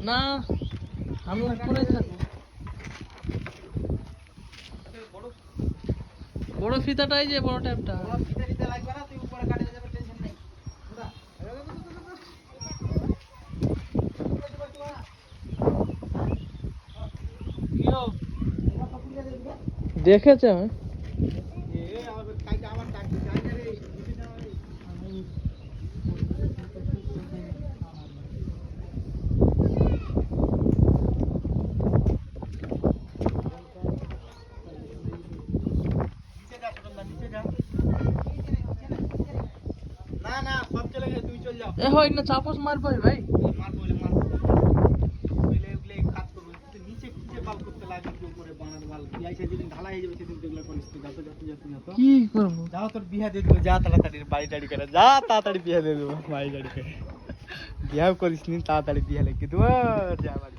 না আমি উপরে থাকবো। বড় ফিতাটাই যে বড় ট্যাপটা লাগবে না, তুই উপরে কাটে যাবে, টেনশন নেই। দেখেছে আমি না না, সব চলে গেছে, তুমি চল যাও। এ হয় না চাপস মার পাই ভাই। মারবো বলে মারবো বলে ওগুলো কাজ করবো, কিন্তু নিচে নিচে বাল করতে লাগবে, কি উপরে বানার বাল ইয়াই সেদিন ঢালাই হয়ে যাবে, সেদিন যেগুলো করিস তুই যত যত যত যত কি করবো? যাও, তোর বিয়া দিয়ে দেবো, যা তাড়াতাড়ি বাড়ি টাড়ি করে যা, তাড়াতাড়ি বিয়া দিয়ে দেবো, বাড়ি টাড়ি করে বিয়াও করিস নি, তাড়াতাড়ি বিয়া লেগে দেবো, যা বাড়ি।